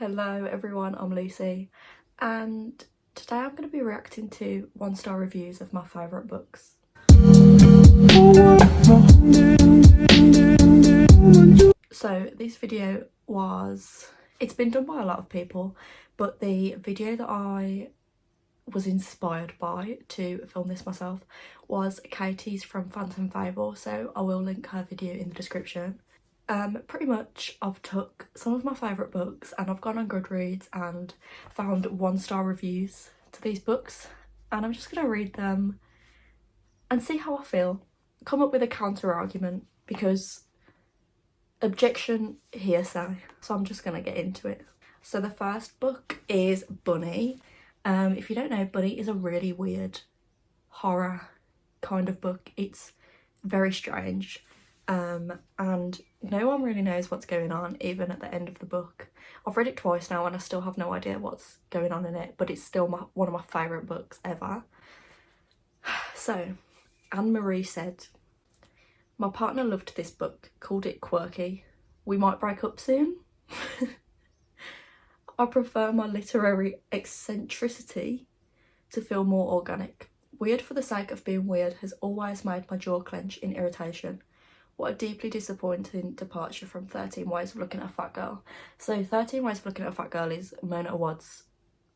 Hello everyone, I'm Lucy and today I'm going to be reacting to 1-star reviews of my favourite books. So this video it's been done by a lot of people, but the video that I was inspired by to film this myself was Katie's from Phantom Fable, so I will link her video in the description. Pretty much I've took some of my favourite books and I've gone on Goodreads and found 1-star reviews to these books, and I'm just going to read them and see how I feel, come up with a counter argument, because objection, hearsay, so I'm just going to get into it. So the first book is Bunny. If you don't know, Bunny is a really weird horror kind of book. It's very strange. And no one really knows what's going on, even at the end of the book. I've read it twice now and I still have no idea what's going on in it, but it's still one of my favourite books ever. So, Anne-Marie said, "My partner loved this book, called it quirky. We might break up soon. I prefer my literary eccentricity to feel more organic. Weird for the sake of being weird has always made my jaw clench in irritation. What a deeply disappointing departure from 13 Ways of Looking at a Fat Girl." So 13 Ways of Looking at a Fat Girl is Mona Award's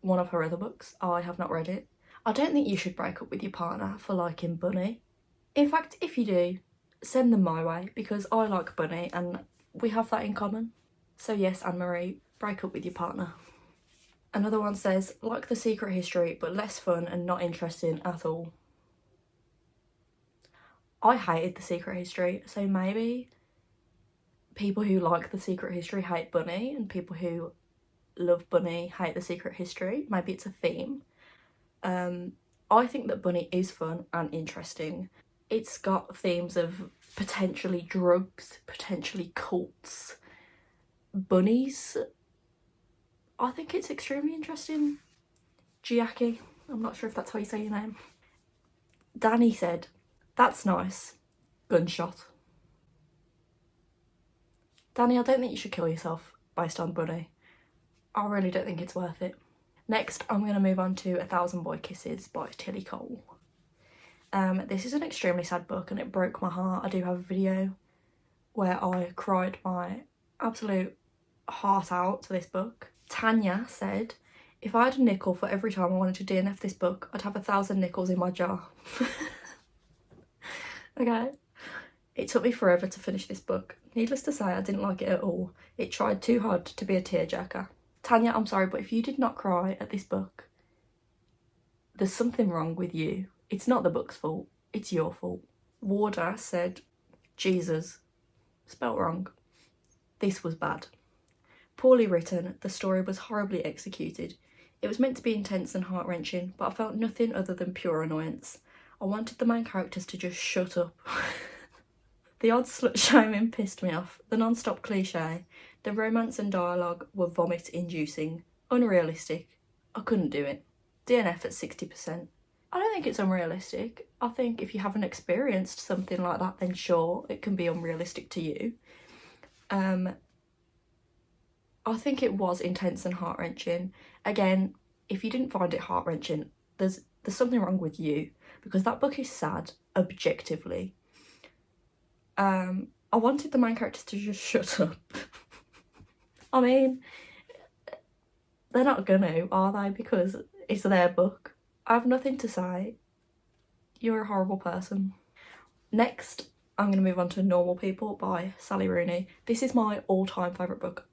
one of her other books. I have not read it. I don't think you should break up with your partner for liking Bunny. In fact, if you do, send them my way, because I like Bunny and we have that in common. So yes, Anne-Marie, break up with your partner. Another one says, like The Secret History, but less fun and not interesting at all. I hated The Secret History, so maybe people who like The Secret History hate Bunny and people who love Bunny hate The Secret History. Maybe it's a theme. I think that Bunny is fun and interesting. It's got themes of potentially drugs, potentially cults, bunnies. I think it's extremely interesting. Giaki, I'm not sure if that's how you say your name. Danny said, "That's nice. Gunshot." Danny, I don't think you should kill yourself based on Bunny. I really don't think it's worth it. Next, I'm going to move on to 1,000 Boy Kisses by Tilly Cole. This is an extremely sad book and it broke my heart. I do have a video where I cried my absolute heart out to this book. Tanya said, "If I had a nickel for every time I wanted to DNF this book, I'd have 1,000 nickels in my jar." Okay. It took me forever to finish this book. Needless to say, I didn't like it at all. It tried too hard to be a tearjerker. Tanya, I'm sorry, but if you did not cry at this book, there's something wrong with you. It's not the book's fault, it's your fault. Warder said, "Jesus, spelt wrong. This was bad. Poorly written, the story was horribly executed. It was meant to be intense and heart-wrenching, but I felt nothing other than pure annoyance. I wanted the main characters to just shut up." The odd slut-shaming pissed me off. The non-stop cliche, the romance and dialogue were vomit-inducing, unrealistic. I couldn't do it. DNF at 60%. I don't think it's unrealistic. I think if you haven't experienced something like that, then sure, it can be unrealistic to you. I think it was intense and heart-wrenching. Again, if you didn't find it heart-wrenching, there's something wrong with you, because that book is sad, objectively. I wanted the main characters to just shut up. I mean, they're not gonna, are they? Because it's their book. I have nothing to say. You're a horrible person. Next, I'm going to move on to Normal People by Sally Rooney. This is my all-time favourite book.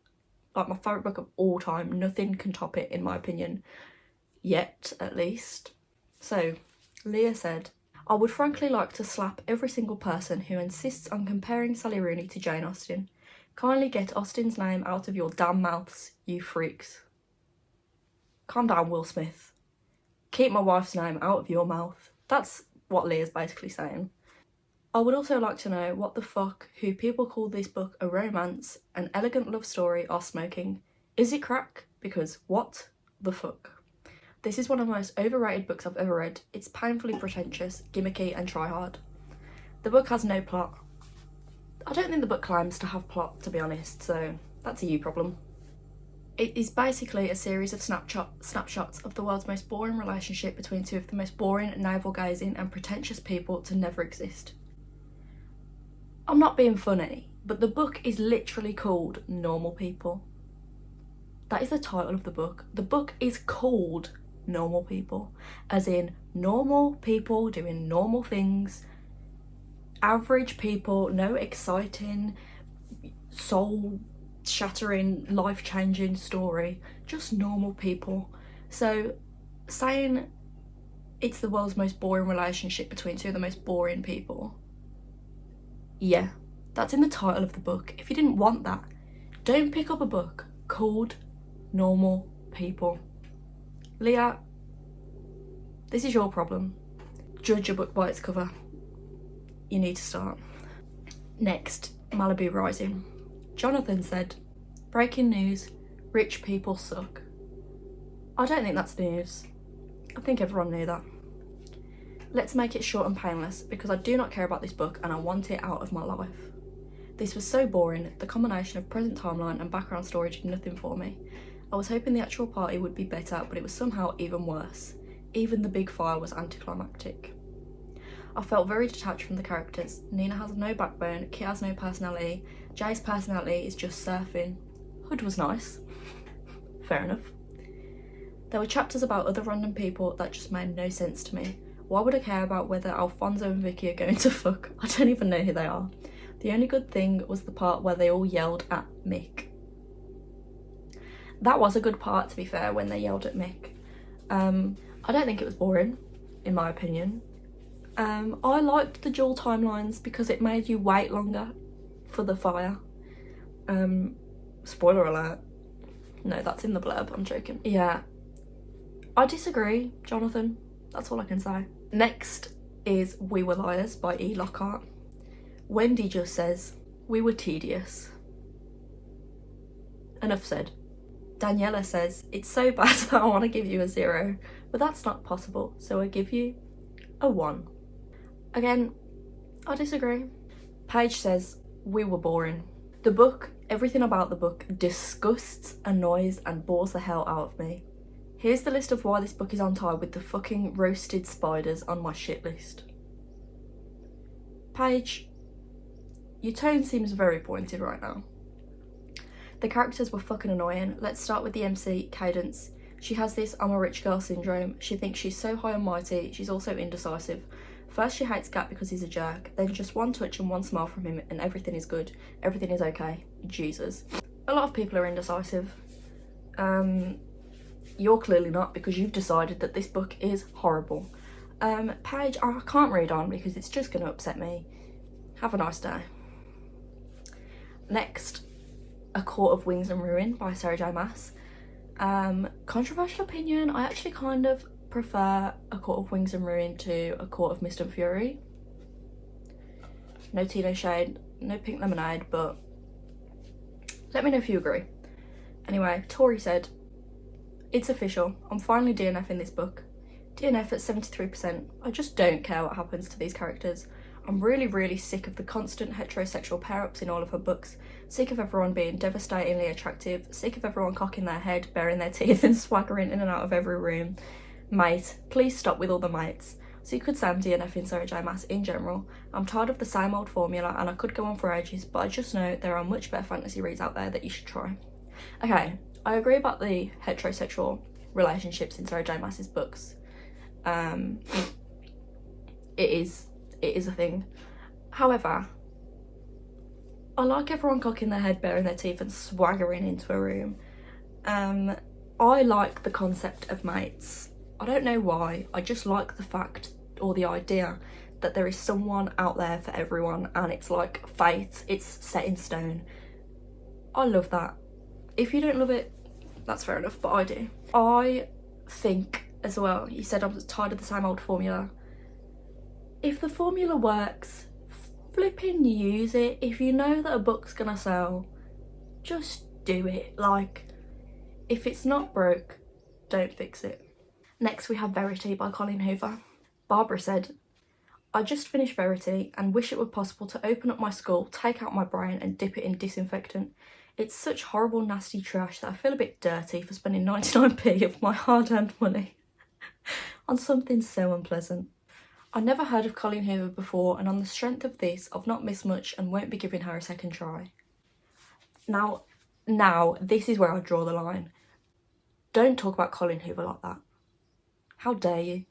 Like, my favourite book of all time. Nothing can top it, in my opinion. Yet, at least. So, Leah said, "I would frankly like to slap every single person who insists on comparing Sally Rooney to Jane Austen. Kindly get Austen's name out of your damn mouths, you freaks." Calm down, Will Smith. Keep my wife's name out of your mouth. That's what Leah's basically saying. I would also like to know what the fuck who people call this book a romance, an elegant love story, are smoking. Is it crack? Because what the fuck? This is one of the most overrated books I've ever read. It's painfully pretentious, gimmicky and try hard. The book has no plot. I don't think the book claims to have plot, to be honest, so that's a you problem. It is basically a series of snapshots of the world's most boring relationship between two of the most boring, navel-gazing and pretentious people to never exist. I'm not being funny, but the book is literally called Normal People. That is the title of the book. The book is called Normal People, as in normal people doing normal things, average people, no exciting, soul-shattering, life-changing story, just normal people. So saying it's the world's most boring relationship between two of the most boring people, yeah, that's in the title of the book. If you didn't want that, don't pick up a book called Normal People. Leah, this is your problem. Judge a book by its cover. You need to start. Next, Malibu Rising. Jonathan said, breaking news, rich people suck. I don't think that's news. I think everyone knew that. Let's make it short and painless, because I do not care about this book and I want it out of my life. This was so boring, the combination of present timeline and background story did nothing for me. I was hoping the actual party would be better, but it was somehow even worse. Even the big fire was anticlimactic. I felt very detached from the characters. Nina has no backbone, Kit has no personality, Jay's personality is just surfing. Hood was nice. Fair enough. There were chapters about other random people that just made no sense to me. Why would I care about whether Alfonso and Vicky are going to fuck? I don't even know who they are. The only good thing was the part where they all yelled at Mick. That was a good part, to be fair, when they yelled at Mick. I don't think it was boring, in my opinion. I liked the dual timelines because it made you wait longer for the fire. Spoiler alert. No, that's in the blurb, I'm joking. Yeah. I disagree, Jonathan. That's all I can say. Next is We Were Liars by E. Lockhart. Wendy just says, we were tedious. Enough said. Daniela says, it's so bad that I want to give you a 0, but that's not possible, so I give you a 1. Again, I disagree. Paige says, we were boring. The book, everything about the book, disgusts, annoys and bores the hell out of me. Here's the list of why this book is on tie with the fucking roasted spiders on my shit list. Paige, your tone seems very pointed right now. The characters were fucking annoying. Let's start with the MC, Cadence. She has this I'm a rich girl syndrome. She thinks she's so high and mighty. She's also indecisive. First she hates Gat because he's a jerk. Then just one touch and one smile from him and everything is good. Everything is okay. Jesus. A lot of people are indecisive. You're clearly not, because you've decided that this book is horrible. Paige, I can't read on because it's just going to upset me. Have a nice day. Next, A Court of Wings and Ruin by Sarah J Maas. Controversial opinion, I actually kind of prefer A Court of Wings and Ruin to A Court of Mist and Fury. No tea, no shade, no pink lemonade, but let me know if you agree. Anyway, Tori said, it's official, I'm finally DNFing this book. DNF at 73%. I just don't care what happens to these characters. I'm really sick of the constant heterosexual pair-ups in all of her books, sick of everyone being devastatingly attractive, sick of everyone cocking their head, baring their teeth and swaggering in and out of every room. Mate, please stop with all the mates. So you could say I'm DNFing Sarah J Maas in general. I'm tired of the same old formula and I could go on for ages, but I just know there are much better fantasy reads out there that you should try. Okay, I agree about the heterosexual relationships in Sarah J Maas's books. It is a thing. However, I like everyone cocking their head, baring their teeth and swaggering into a room. I like the concept of mates. I don't know why, I just like the fact or the idea that there is someone out there for everyone and it's like fate, it's set in stone. I love that. If you don't love it, that's fair enough, but I do. I think as well, you said I'm tired of the same old formula. If the formula works, flipping use it. If you know that a book's gonna sell, just do it. Like, if it's not broke, don't fix it. Next we have Verity by Colleen Hoover. Barbara said, I just finished Verity and wish it were possible to open up my skull, take out my brain and dip it in disinfectant. It's such horrible, nasty trash that I feel a bit dirty for spending 99p of my hard-earned money on something so unpleasant. I never heard of Colleen Hoover before, and on the strength of this, I've not missed much and won't be giving her a second try. Now, this is where I draw the line. Don't talk about Colleen Hoover like that. How dare you?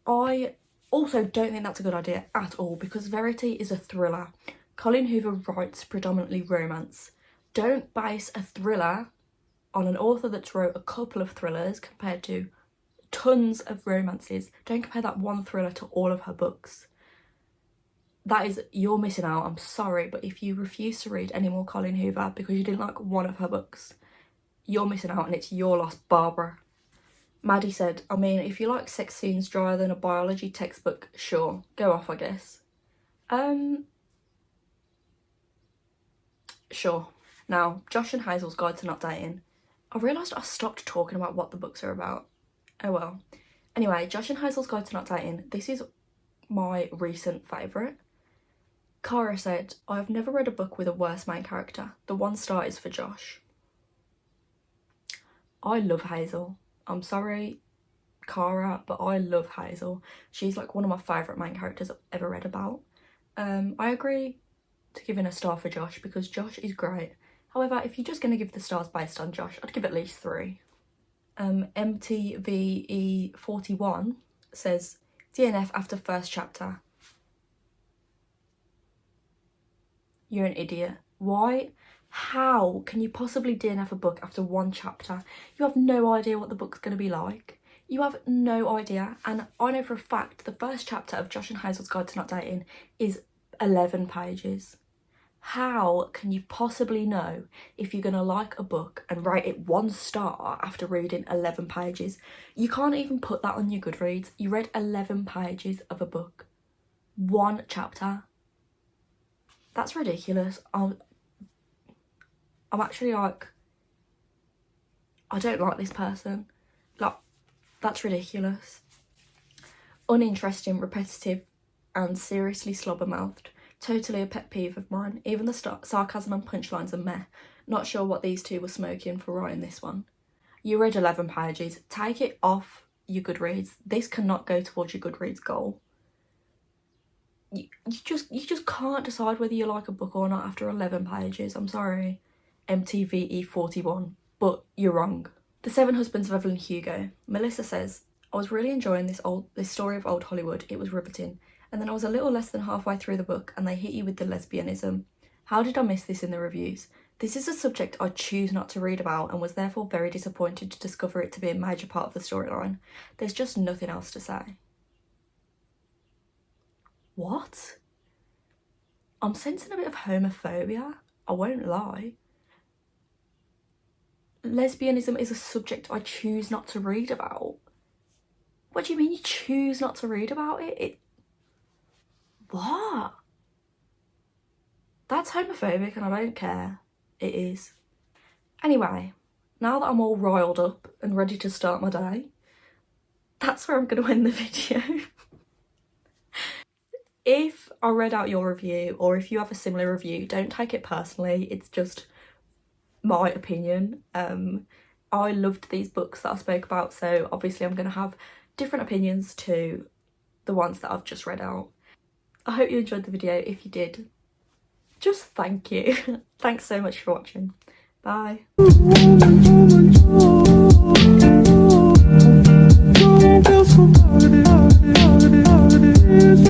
I also don't think that's a good idea at all, because Verity is a thriller. Colleen Hoover writes predominantly romance. Don't base a thriller on an author that's wrote a couple of thrillers compared to tons of romances. Don't compare that one thriller to all of her books. That is, you're missing out. I'm sorry, but if you refuse to read any more Colleen Hoover because you didn't like one of her books, you're missing out and it's your loss, Barbara. Maddie said, I mean, if you like sex scenes drier than a biology textbook, sure, go off, I guess. Sure. Now, Josh and Hazel's Guide to Not Dating. I realised I stopped talking about what the books are about. Oh well. Anyway, Josh and Hazel's Guide to Not Dating. This is my recent favourite. Cara said, I have never read a book with a worse main character. The 1 star is for Josh. I love Hazel. I'm sorry, Cara, but I love Hazel. She's like one of my favourite main characters I've ever read about. I agree to giving a star for Josh because Josh is great. However, if you're just going to give the stars based on Josh, I'd give at least 3. MTVE41 says, DNF after first chapter. You're an idiot. Why? How can you possibly DNF a book after 1 chapter? You have no idea what the book's going to be like. You have no idea. And I know for a fact the first chapter of Josh and Hazel's Guide to Not Dating is 11 pages. How can you possibly know if you're going to like a book and rate it 1 star after reading 11 pages? You can't even put that on your Goodreads. You read 11 pages of a book. 1 chapter. That's ridiculous. I'm actually like, I don't like this person. Like, that's ridiculous. Uninteresting, repetitive, and seriously slobber-mouthed. Totally a pet peeve of mine. Even the sarcasm and punchlines are meh. Not sure what these two were smoking for writing this one. You read 11 pages. Take it off your Goodreads. This cannot go towards your Goodreads goal. You just can't decide whether you like a book or not after 11 pages. I'm sorry, MTVE41, but you're wrong. The 7 Husbands of Evelyn Hugo. Melissa says, I was really enjoying this story of old Hollywood. It was riveting. And then I was a little less than halfway through the book and they hit you with the lesbianism. How did I miss this in the reviews? This is a subject I choose not to read about and was therefore very disappointed to discover it to be a major part of the storyline. There's just nothing else to say. What? I'm sensing a bit of homophobia. I won't lie. Lesbianism is a subject I choose not to read about. What do you mean you choose not to read about it? What? That's homophobic and I don't care. It is. Anyway, now that I'm all riled up and ready to start my day, that's where I'm going to end the video. If I read out your review or if you have a similar review, don't take it personally. It's just my opinion. I loved these books that I spoke about, so obviously I'm going to have different opinions to the ones that I've just read out. I hope you enjoyed the video. If you did, just thank you. Thanks so much for watching. Bye.